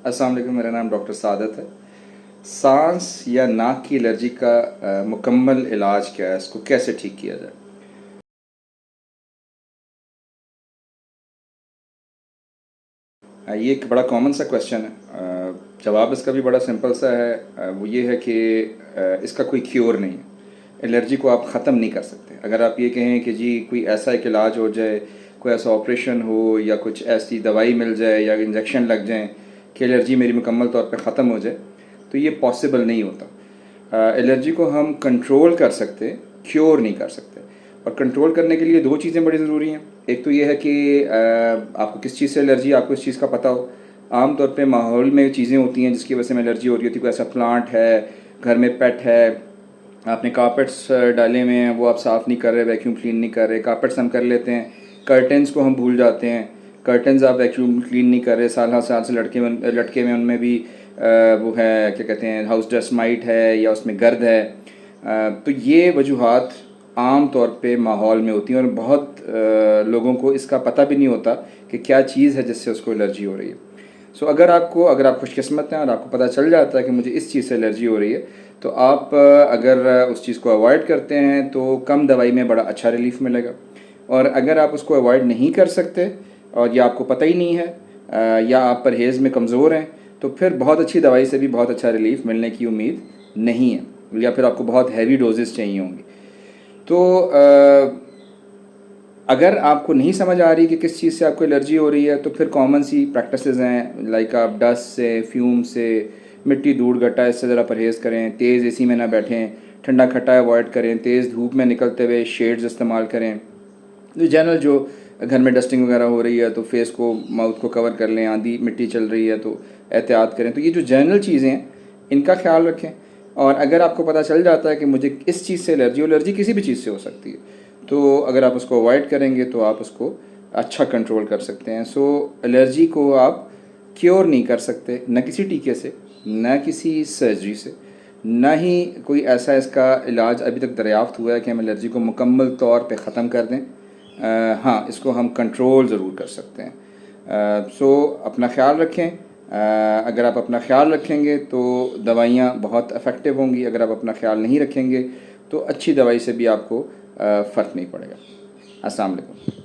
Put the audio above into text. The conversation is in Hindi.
अस्सलाम वालेकुम, मेरा नाम डॉक्टर सादत है। सांस या नाक की एलर्जी का मुकम्मल इलाज क्या है, इसको कैसे ठीक किया जाए? ये एक बड़ा कॉमन सा क्वेश्चन है। जवाब इसका भी बड़ा सिंपल सा है। वो ये है कि इसका कोई क्योर नहीं है। एलर्जी को आप ख़त्म नहीं कर सकते। अगर आप ये कहें कि जी कोई ऐसा एक इलाज हो जाए, कोई ऐसा ऑपरेशन हो या कुछ ऐसी दवाई मिल जाए या इंजेक्शन लग जाए कि एलर्जी मेरी मुकम्मल तौर पे ख़त्म हो जाए, तो ये पॉसिबल नहीं होता। एलर्जी को हम कंट्रोल कर सकते, क्योर नहीं कर सकते। और कंट्रोल करने के लिए दो चीज़ें बड़ी ज़रूरी हैं। एक तो ये है कि आपको किस चीज़ से एलर्जी है, आपको इस चीज़ का पता हो। आम तौर पे माहौल में चीज़ें होती हैं जिसकी वजह से हमें एलर्जी हो रही होती है। कोई ऐसा प्लांट है, घर में पेट है, आपने कारपेट्स डाले हुए हैं, वो आप साफ़ नहीं कर रहे, वैक्यूम क्लीन नहीं कर रहे। कारपेट्स हम कर लेते हैं, कर्टन्स को हम भूल जाते हैं, कर्टन्स आप वैक्यूम क्लीन नहीं कर रहे, साल हर साल से लटके में उनमें भी वो है, क्या कहते हैं, हाउस डस्ट माइट है या उसमें गर्द है। तो ये वजूहात आम तौर पे माहौल में होती हैं और बहुत लोगों को इसका पता भी नहीं होता कि क्या चीज़ है जिससे उसको एलर्जी हो रही है। सो अगर आप खुशकिस्मत हैं और आपको पता चल जाता है कि मुझे इस चीज़ से एलर्जी हो रही है, तो आप अगर उस चीज़ को अवॉइड करते हैं तो कम दवाई में बड़ा अच्छा रिलीफ मिलेगा। और अगर आप उसको अवॉइड नहीं कर सकते और या आपको पता ही नहीं है, या आप परहेज़ में कमज़ोर हैं, तो फिर बहुत अच्छी दवाई से भी बहुत अच्छा रिलीफ मिलने की उम्मीद नहीं है, या फिर आपको बहुत हैवी डोजेस चाहिए होंगी। तो अगर आपको नहीं समझ आ रही कि किस चीज़ से आपको एलर्जी हो रही है, तो फिर कॉमन सी प्रैक्टिसेस हैं, लाइक आप डस्ट से, फ्यूम से, मिट्टी धूड़ गट्टा, इससे ज़रा परहेज़ करें। तेज़ एसी में ना बैठें, ठंडा खट्टा अवॉइड करें, तेज़ धूप में निकलते हुए शेड्स इस्तेमाल करें। जो जनरल जो घर में डस्टिंग वगैरह हो रही है तो फेस को, माउथ को कवर कर लें। आंधी मिट्टी चल रही है तो एहतियात करें। तो ये जो जनरल चीज़ें हैं, इनका ख्याल रखें। और अगर आपको पता चल जाता है कि मुझे इस चीज़ से एलर्जी किसी भी चीज़ से हो सकती है, तो अगर आप उसको अवॉइड करेंगे तो आप उसको अच्छा कंट्रोल कर सकते हैं। सो एलर्जी को आप क्योर नहीं कर सकते, न किसी टीके से, न किसी सर्जरी से, न ही कोई ऐसा इसका इलाज अभी तक दरियाफ़्त हुआ है कि हम एलर्जी को मुकम्मल तौर पे ख़त्म कर दें। हाँ, इसको हम कंट्रोल ज़रूर कर सकते हैं। सो अपना ख्याल रखें। अगर आप अपना ख्याल रखेंगे तो दवाइयाँ बहुत इफ़ेक्टिव होंगी। अगर आप अपना ख्याल नहीं रखेंगे तो अच्छी दवाई से भी आपको फ़र्क नहीं पड़ेगा। अस्सलाम वालेकुम।